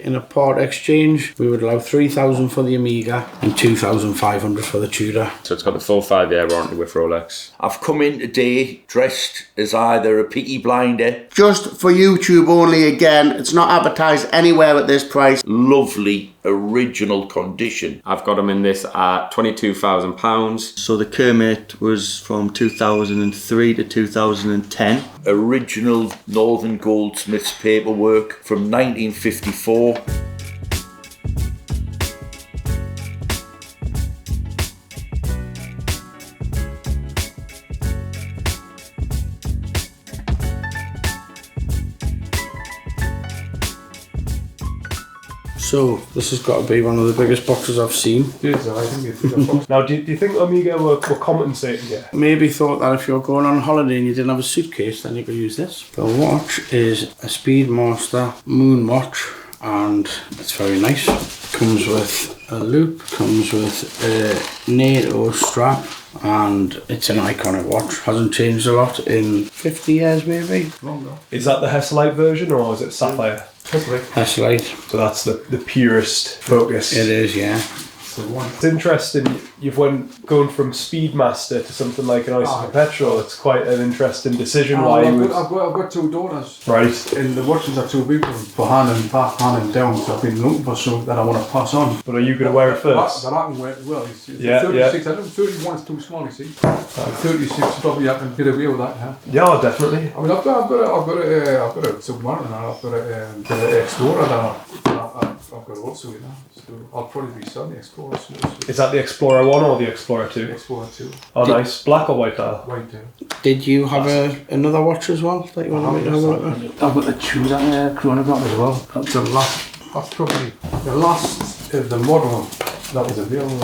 in a part exchange, we would allow 3,000 for the Omega and 2,500 for the Tudor. So it's got the full 5-year warranty with Rolex. I've come in today dressed as either a Peaky Blinder. Just for YouTube only again, it's not advertised anywhere at this price. Lovely, original condition. I've got them in this at £22,000. So the Kermit was from 2003 to 2010. Original Northern Goldsmiths paperwork from 1954. So this has got to be one of the biggest boxes I've seen. Now, do you think Omega were compensating you? Maybe thought that if you're going on holiday and you didn't have a suitcase, then you could use this. The watch is a Speedmaster moon watch, and it's very nice. Comes with a loop, comes with a NATO strap, and it's an iconic watch. Hasn't changed a lot in 50 years maybe. Longer. Is that the Hesselite version or is it Sapphire? Hesselite. So that's the purest focus. It is, yeah. It's interesting, you've going from Speedmaster to something like an Oyster Perpeutal. It's quite an interesting decision. I've got two daughters. Right. And the watches are too big for hand and back, hand and down, so I've been looking for something that I want to pass on. But are you going to wear it first? That I can wear it well. Yeah, 36, I don't, 31 is too small, you see. 36 probably I can get away with that, Yeah, definitely. I mean, I've got a Submariner, I've got a Explorer that I've got also, you know. So I'll probably be selling the Explorer soon. Is that the Explorer 1 or the Explorer 2? Explorer 2. Oh, nice. Black or white dial? White dial. Did you have another watch as well that you want to make a look at? I've got the Tudor Chronograph as well. That's probably the last of the model that was available.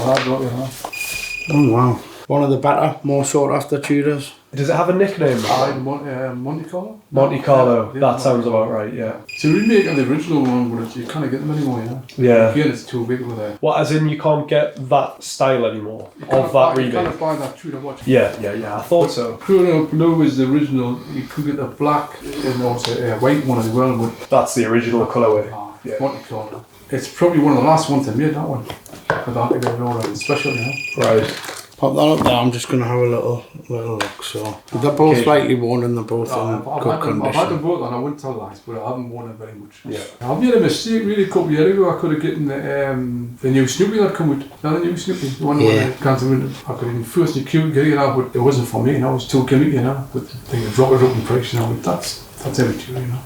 Oh wow. One of the better, more sought after Tudors. Does it have a nickname? Monte Carlo? Monte Carlo, that sounds about right, yeah. It's a remake of the original one, but you can't get them anymore, you know? Yeah. Again, it's too big with it. What, as in you can't get that style anymore of that remake? You can't buy that Tudor watch. Yeah, I thought so. Chrono Blue is the original. You could get the black and also a white one as well. But that's the original colourway. Yeah. Monte Carlo. It's probably one of the last ones I made, that one. But I think they're special, you know? Right. Pop that up there, I'm just going to have a little look. So they're both slightly worn and they're both in good condition. I've had them both and I wouldn't tell lies, but I haven't worn them very much. Yeah. I made a mistake really a couple of years ago. I could have gotten the new Snoopy that come with. Not the new Snoopy, the one where I could have first you could get it out, but it wasn't for me, you know, it was too gimmicky, you know. But they drop it up in price, you know, that's everything, you know.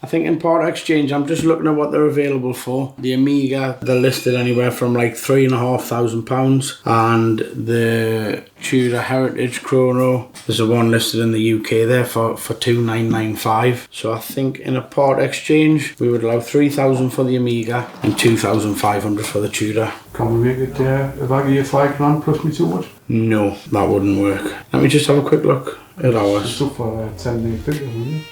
I think in part exchange, I'm just looking at what they're available for. The Omega, they're listed anywhere from like £3,500, and the Tudor Heritage Chrono, there's a one listed in the UK there for £2,995. So I think in a part exchange, we would allow 3,000 for the Omega and 2,500 for the Tudor. Can we make it a baggy of £5 plus me too much? No, that wouldn't work. Let me just have a quick look at ours. It's up for 10 day figure, wouldn't it?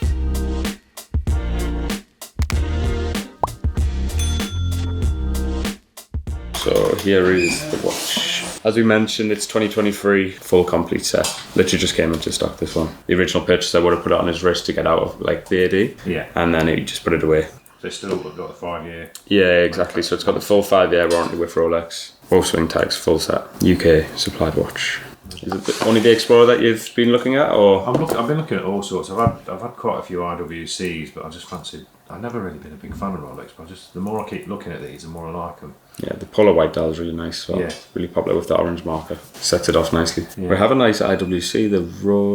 So here is the watch. As we mentioned, it's 2023 full complete set. Literally just came into stock, this one. The original purchaser would have put it on his wrist to get out of like the AD. Yeah. And then he just put it away. So it's still got the 5-year. Yeah, exactly. So it's got the full 5-year warranty with Rolex. Both swing tags, full set. UK supplied watch. Is it only the Explorer that you've been looking at, or? I've been looking at all sorts. I've had quite a few IWCs, but I just fancied. I've never really been a big fan of Rolex, but the more I keep looking at these, the more I like them. Yeah, the polar white dial is really nice as well. Yeah. Really popular with the orange marker. Sets it off nicely. Yeah. We have a nice IWC,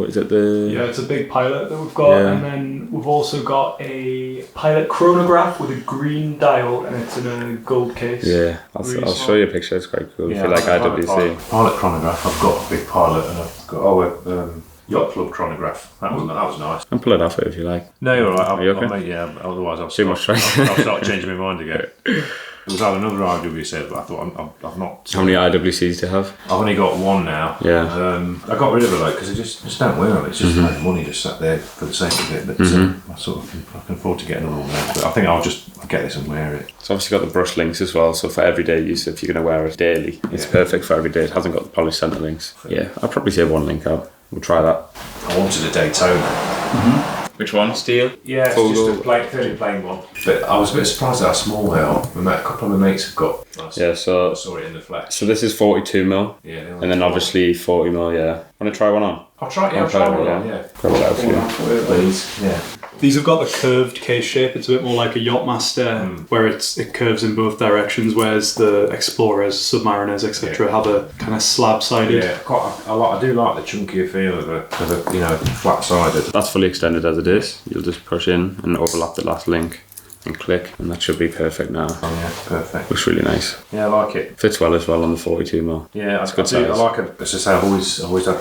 is it the... Yeah, it's a big Pilot that we've got, and then we've also got a Pilot Chronograph with a green dial, and it's in a gold case. Yeah, I'll show you a picture, it's quite cool if you like IWC. Pilot Chronograph, I've got a big Pilot, and I've got Yacht Club Chronograph. That was nice. And pull it off if you like. No, you're alright. Are you okay? Otherwise I'll Too much strength. I'll start changing my mind again. There was another IWC, but I thought I've not. How many IWCs do you have? I've only got one now. Yeah. I got rid of it because I just don't wear them. It's just like money just sat there for the sake of it. But I can afford to get another one now. But I think I'll get this and wear it. It's obviously got the brush links as well, so for everyday use, if you're going to wear it daily, it's perfect for every day. It hasn't got the polished centre links. Yeah, I'd probably say one link out. We'll try that. I wanted a Daytona. Which one? Steel? Yeah, it's Full just gold. a fairly plain one. But I was a bit surprised at how small they are. A couple of my mates have got. Yeah, so I saw it in the flesh. So this is 42 mil, Yeah, and then obviously 40 mil. Yeah, want to try one on? I'll try. Yeah, I'll I'll try try one. it, Yeah. Grab it out for you. Please. Yeah. These have got the curved case shape. It's a bit more like a Yachtmaster, where it curves in both directions, whereas the Explorers, Submariners, etc. have a kind of slab-sided. Yeah, I do like the chunkier feel of a flat-sided. That's fully extended as it is. You'll just push in and overlap the last link and click, and that should be perfect now. Oh yeah, perfect. Looks really nice. Yeah, I like it. Fits well as well on the 42 mil. Yeah, It's good size. I like it. As I say, I've always had.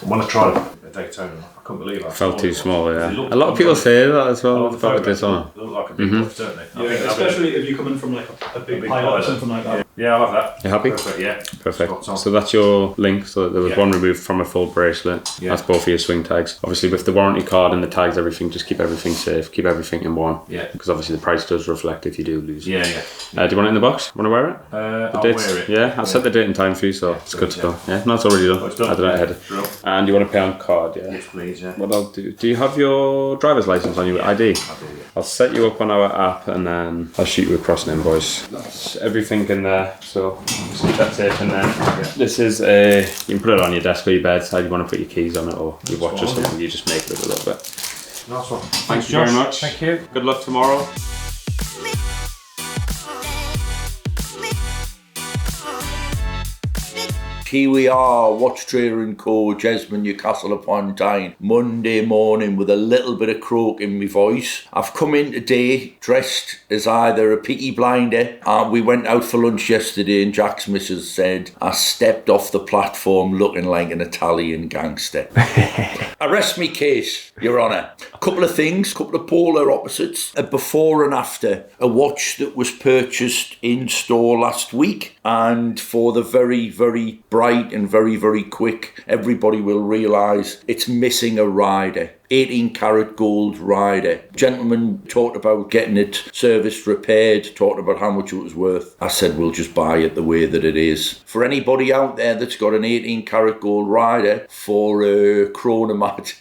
When I tried a Daytona, I couldn't believe it. Felt too small, yeah. A lot of people say that as well about the Daytona. They look like a big buff, don't they? Yeah, especially if you come in from like a big pilot or something like that. Yeah, I like that. You happy? Perfect, yeah. Perfect. Spot on. So that's your link. So there was Yeah. one removed from a full bracelet. Yeah. That's both of your swing tags. Obviously, with the warranty card and the tags, everything, just keep everything safe. Keep everything in one. Yeah. Because obviously the price does reflect if you do lose. Yeah, yeah. Do you want it in the box? Want to wear it? I'll Dates? wear it. Yeah, I'll set the date and time for you, so it's good to go. Yeah, no, it's already done. Oh, it's done. I did it ahead. Drill. And you want to pay on card, yeah? Yes, please, yeah. What I'll do you have your driver's license on your ID? I do, yeah. I'll set you up on our app and then I'll shoot you across an invoice. That's everything in there, so just keep that safe in there. This is you can put it on your desk or your bedside. You want to put your keys on it or your watch or something, you just make it a little bit. Nice one. Thank you very much. Thank you. Good luck tomorrow. Here we are, Watchtrader Co, Jesmond, Newcastle upon Tyne, Monday morning with a little bit of croak in my voice. I've come in today dressed as either a Peaky Blinder. We went out for lunch yesterday and Jack's missus said I stepped off the platform looking like an Italian gangster. Arrest me case, Your Honour. A couple of things, couple of polar opposites. A before and after. A watch that was purchased in store last week, and for the very, very bright and very, very quick, everybody will realise it's missing a rider. 18 karat gold rider. Gentleman talked about getting it serviced, repaired, talked about how much it was worth. I said, we'll just buy it the way that it is. For anybody out there that's got an 18 karat gold rider for a Chronomat,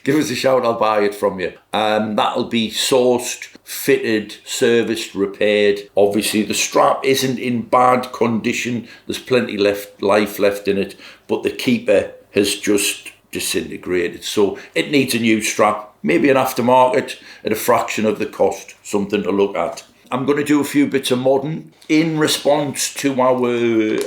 give us a shout, I'll buy it from you. That'll be sourced, fitted, serviced, repaired. Obviously the strap isn't in bad condition. There's plenty life left in it, but the keeper has just disintegrated, so it needs a new strap, maybe an aftermarket at a fraction of the cost. Something to look at. I'm going to do a few bits of modern in response to our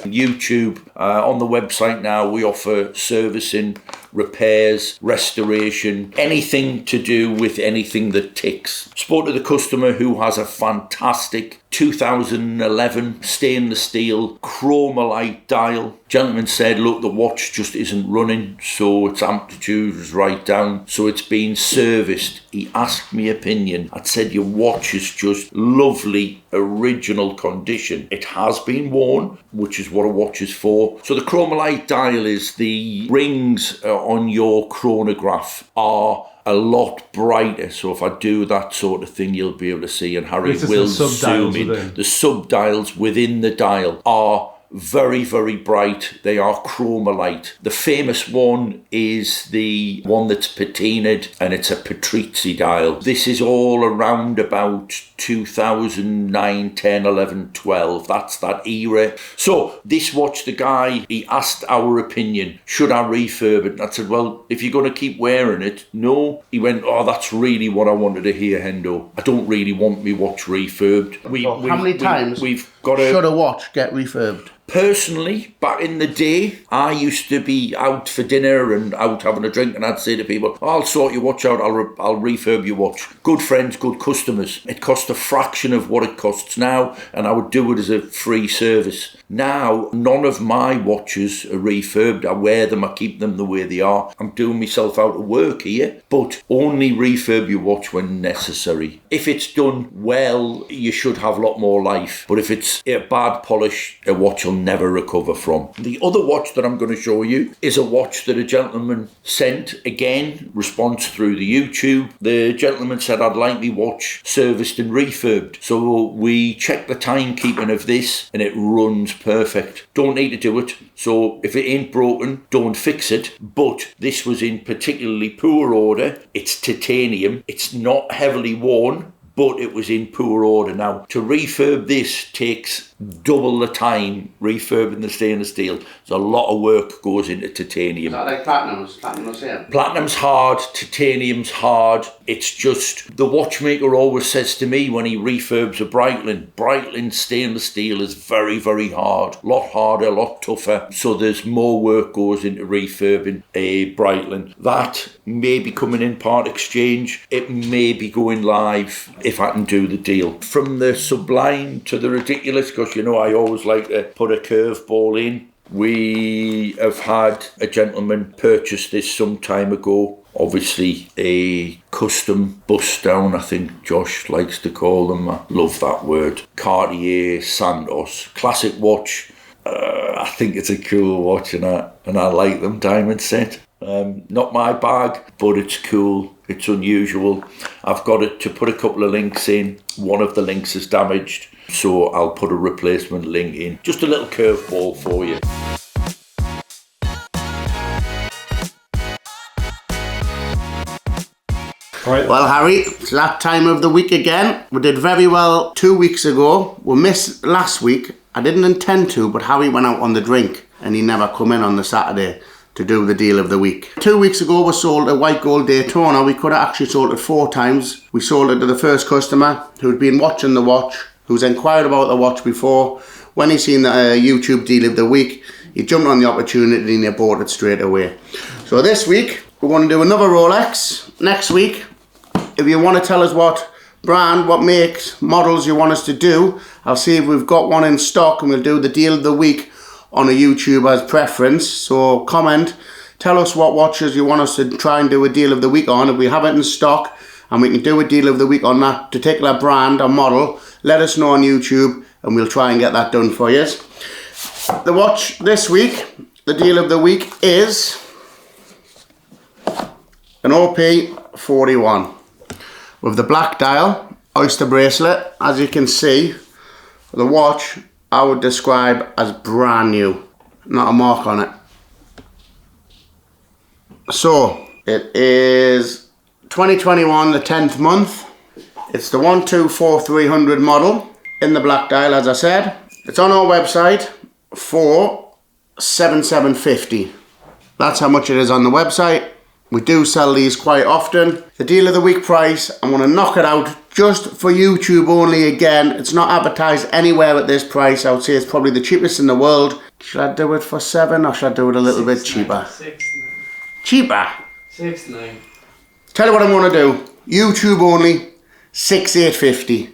YouTube. On the website now we offer servicing, repairs, restoration, anything to do with anything that ticks. Spoke to the customer who has a fantastic 2011 stainless steel chromalite dial. Gentleman said, look, the watch just isn't running, so its amplitude is right down, so it's been serviced. He asked me opinion. I said, your watch is just lovely, original condition. It has been worn, which is what a watch is for. So the chromalite dial is the rings on your chronograph are a lot brighter, so if I do that sort of thing you'll be able to see, and Harry will zoom in. The sub-dials within the dial are very, very bright. They are chromalite. The famous one is the one that's patinaed, and it's a Patrizzi dial. This is all around about 2009, 10, 11, 12. That's that era. So this watch, the guy, he asked our opinion. Should I refurb it? And I said, well, if you're going to keep wearing it, no. He went, oh, that's really what I wanted to hear, Hendo. I don't really want me watch refurbed. How many times we've got a... should a watch get refurbed? Personally, back in the day, I used to be out for dinner and out having a drink, and I'd say to people, I'll sort your watch out, I'll refurb your watch. Good friends, good customers. It cost a fraction of what it costs now, and I would do it as a free service. Now, none of my watches are refurbed. I wear them, I keep them the way they are. I'm doing myself out of work here, but only refurb your watch when necessary. If it's done well, you should have a lot more life. But if it's a bad polish, a watch will never recover from. The other watch that I'm going to show you is a watch that a gentleman sent, again, response through the YouTube. The gentleman said, I'd like my watch serviced and refurbed. So we checked the timekeeping of this and it runs perfect. Don't need to do it. So if it ain't broken, don't fix it. But this was in particularly poor order. It's titanium. It's not heavily worn, but it was in poor order. Now, to refurb this takes double the time refurbing the stainless steel. There's a lot of work goes into titanium. Is that like platinum's? Platinum's here? Platinum's hard, titanium's hard. It's just, the watchmaker always says to me when he refurbs a Breitling stainless steel is very, very hard. A lot harder, a lot tougher. So there's more work goes into refurbing a Breitling. That may be coming in part exchange. It may be going live if I can do the deal. From the sublime to the ridiculous, because you know I always like to put a curveball in. We have had a gentleman purchase this some time ago. Obviously a custom bust down, I think Josh likes to call them. I love that word. Cartier Santos. Classic watch. I think it's a cool watch and I like them diamond set. Not my bag, but it's cool. It's unusual. I've got it to put a couple of links in. One of the links is damaged, so I'll put a replacement link in. Just a little curveball for you. Right. Well, Harry, it's that time of the week again. We did very well 2 weeks ago. We missed last week. I didn't intend to, but Harry went out on the drink and he never come in on the Saturday to do the deal of the week. 2 weeks ago we sold a white gold Daytona. We could have actually sold it 4 times. We sold it to the first customer who'd been watching the watch, who's inquired about the watch before. When he seen the YouTube deal of the week, he jumped on the opportunity and he bought it straight away. So this week we're going to do another Rolex. Next week, if you want to tell us what brand, what makes, models you want us to do, I'll see if we've got one in stock and we'll do the deal of the week on a YouTube as preference. So comment, tell us what watches you want us to try and do a deal of the week on. If we have it in stock and we can do a deal of the week on that particular brand or model, let us know on YouTube and we'll try and get that done for you. The watch this week, the deal of the week is an OP41 with the black dial, Oyster bracelet. As you can see, the watch I would describe as brand new, not a mark on it. So it is 2021, the 10th month. It's the 124300 model in the black dial, as I said. It's on our website for $77.50. That's how much it is on the website. We do sell these quite often. The deal of the week price, I'm going to knock it out just for YouTube only again. It's not advertised anywhere at this price. I would say it's probably the cheapest in the world. Should I do it for 7 or should I do it a little bit cheaper? 6.9. Cheaper? 6.9. Tell you what I'm going to do. YouTube only, $6,850.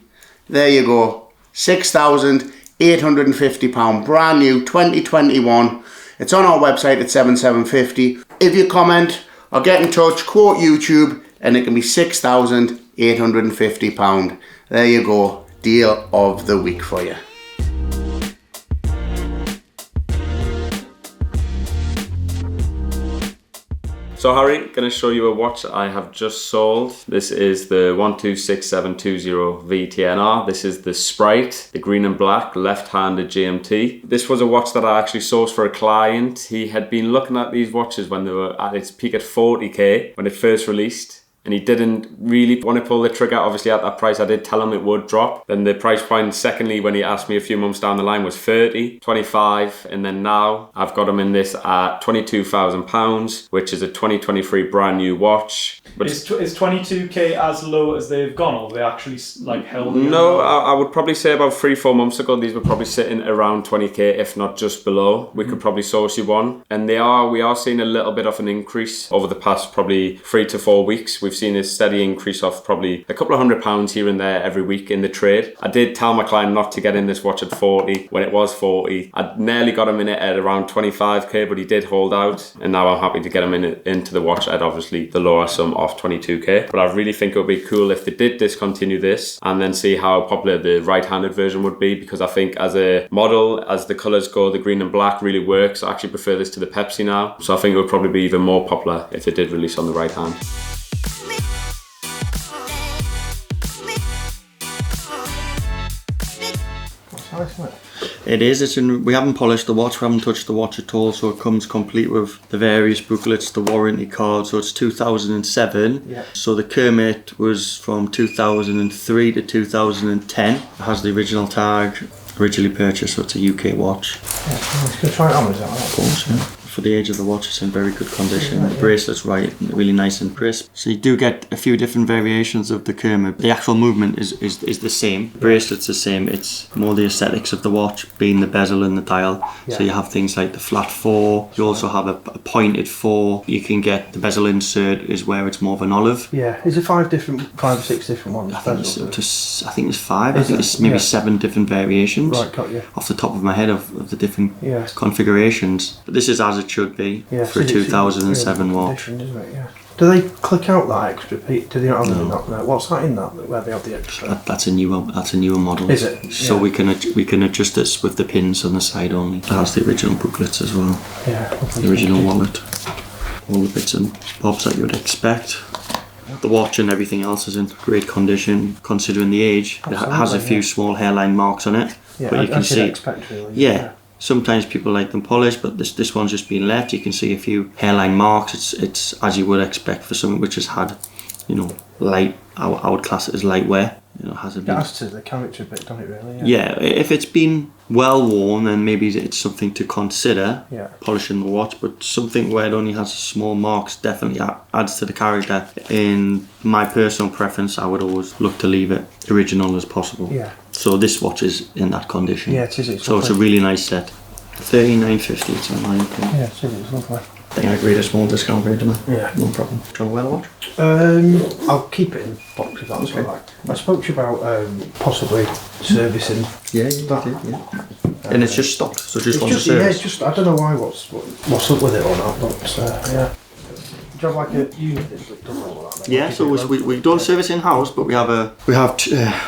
There you go. £6,850. Brand new, 2021. It's on our website at $77.50. If you comment or get in touch, quote YouTube, and it can be £6,850. There you go, deal of the week for you. So Harry, going to show you a watch I have just sold. This is the 126720 VTNR. This is the Sprite, the green and black left-handed GMT. This was a watch that I actually sourced for a client. He had been looking at these watches when they were at its peak at 40k when it first released. And he didn't really want to pull the trigger. Obviously at that price I did tell him it would drop. Then the price point secondly when he asked me a few months down the line was 30, 25, and then now I've got him in this at £22,000, which is a 2023 brand new watch. But is 22k as low as they've gone, or they actually like held it? No, I would probably say about 3-4 months ago these were probably sitting around 20k, if not just below. We could probably source you one, and we are seeing a little bit of an increase over the past probably 3 to 4 weeks. We've seen a steady increase of probably a couple of £100 here and there every week in the trade. I did tell my client not to get in this watch at 40 when it was 40. I nearly got him in it at around 25k, but he did hold out, and now I'm happy to get him into the watch at obviously the lower sum off 22k. But I really think it would be cool if they did discontinue this and then see how popular the right-handed version would be, because I think as a model, as the colours go, the green and black really works. I actually prefer this to the Pepsi now, so I think it would probably be even more popular if they did release on the right hand. That's nice, isn't it? It is. We haven't polished the watch. We haven't touched the watch at all. So it comes complete with the various booklets, the warranty card. So it's 2007. Yeah. So the Kermit was from 2003 to 2010. It has the original tag. Originally purchased. So it's a UK watch. Yeah, it's good. Try it on. Is that right? Of course. Yeah. For the age of the watch, it's in very good condition. The bracelet's really nice and crisp. So you do get a few different variations of the Kermit. The actual movement is the same. The bracelet's the same. It's more the aesthetics of the watch, being the bezel and the dial. Yeah. So you have things like the flat 4. You also have a pointed 4. You can get the bezel insert is where it's more of an olive. Yeah. Is it 5 or 6 different ones? I think it's 5. I think it's maybe 7 different variations. Right, got you. Off the top of my head of the different Yeah. configurations. But this is as it should be for a 2007 watch. Isn't it? Yeah. Do they click out that extra piece? Do they not have that? No. What's that in that where they have the extra? That's a newer model. Is it? So Yeah. we can adjust this with the pins on the side only. It has the original booklets as well. Yeah. The original wallet. All the bits and bobs that you would expect. The watch and everything else is in great condition considering the age. It has a few small hairline marks on it, Yeah, but you can see. Expect, really. Yeah. Sometimes people like them polished, but this one's just been left. You can see a few hairline marks. It's as you would expect for something which has had, light. I would class it as lightweight. Hasn't been. It adds to the character a bit, don't it? Really. Yeah. If it's been well worn, then maybe it's something to consider. Yeah. Polishing the watch, but something where it only has small marks definitely adds to the character. In my personal preference, I would always look to leave it original as possible. Yeah. So this watch is in that condition. Yeah, it is. It's so it's a really nice set. $39.50. It's online. Yeah, it is. It's lovely. I think I agreed a small discount rate, didn't I? Yeah. No problem. Do you want to wear the watch? I'll keep it in box if that's all right. I spoke to you about possibly servicing. Yeah, you did, yeah. And it's just stopped, so just want to Yeah, service. it's just I don't know why what's up with it or not, but yeah. Do you have like a unit that does all that? Yeah, so we don't service in house, but we have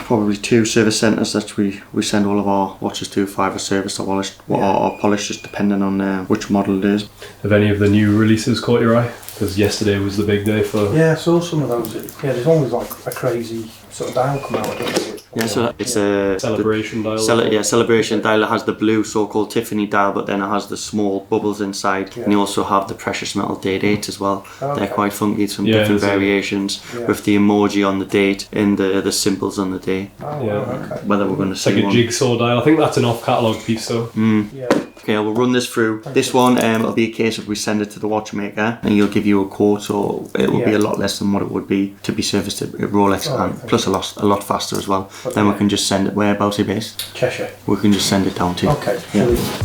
probably 2 service centres that we send all of our watches to for either service or polish, just depending on which model it is. Have any of the new releases caught your eye? Because yesterday was the big day for. Yeah, I saw some of those. Yeah, there's always like a crazy sort of dial come out. I don't know which one. Yeah, so it's a Celebration dial. Celebration dial. It has the blue so-called Tiffany dial, but then it has the small bubbles inside, and you also have the precious metal date 8 as well. Okay. They're quite funky. Some Yeah, different there's a- variations Yeah. with the emoji on the date and the symbols on the day. Oh, Yeah. wow, okay. Whether we're going to It's see like a one. jigsaw dial. I think that's an off-catalogue piece though. Yeah. Okay, I will run this through. This one, it'll be a case of we send it to the watchmaker and he'll give you a quote, so it will be Yeah. a lot less than what it would be to be serviced at Rolex, Oh, and okay. plus a lot faster as well. But Then we yeah. can just send it. Whereabouts are you based? Cheshire. We can just send it down to you. Okay. Yeah. Brilliant.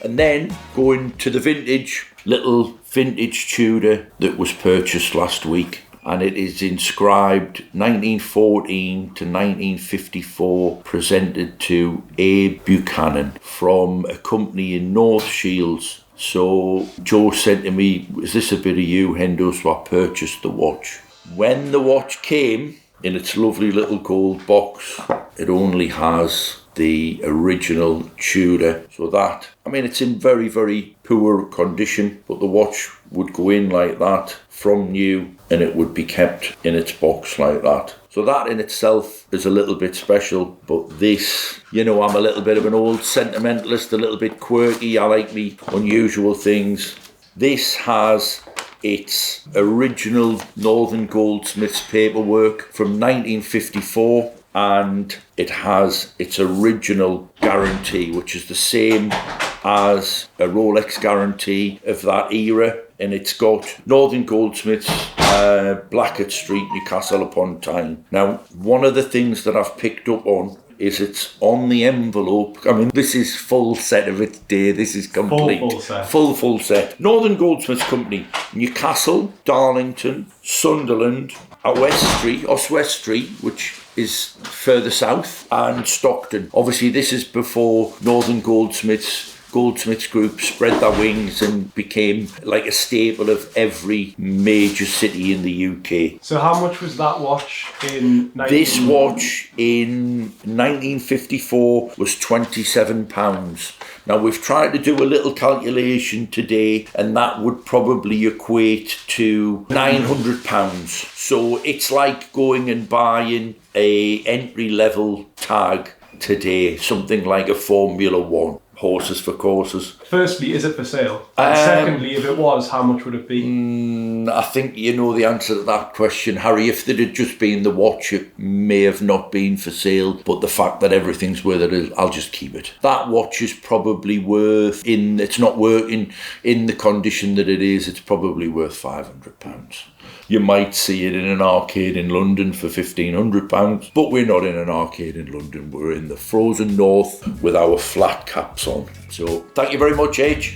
And then going to the little vintage Tudor that was purchased last week. And it is inscribed 1914 to 1954, presented to Abe Buchanan from a company in North Shields. So Joe said to me, is this a bit of you, Hendo? So I purchased the watch. When the watch came in its lovely little gold box, it only has the original Tudor. So that, it's in very, very poor condition, but the watch would go in like that from new and it would be kept in its box like that. So that in itself is a little bit special, but this, I'm a little bit of an old sentimentalist, a little bit quirky. I like me unusual things. This has its original Northern Goldsmiths paperwork from 1954, and it has its original guarantee, which is the same as a Rolex guarantee of that era, and it's got Northern Goldsmiths, Blackett Street, Newcastle upon Tyne. Now, one of the things that I've picked up on is it's on the envelope. This is full set of its day. This is complete. Full set. Full set. Northern Goldsmiths Company, Newcastle, Darlington, Sunderland, West Street, which is further south, and Stockton. Obviously, this is before Northern Goldsmiths Goldsmiths Group spread their wings and became like a staple of every major city in the UK. So how much was that watch in... This watch in 1954 was £27. Now we've tried to do a little calculation today and that would probably equate to £900. So it's like going and buying a entry level tag today, something like a Formula 1. Horses for courses. Firstly, is it for sale? And secondly, if it was, how much would it be? I think you know the answer to that question, Harry. If it had just been the watch, it may have not been for sale, but the fact that everything's worth it, I'll just keep it. That watch is probably worth, it's not working in the condition that it is, it's probably worth £500. You might see it in an arcade in London for £1,500, but we're not in an arcade in London. We're in the frozen north with our flat caps on. So thank you very much, H.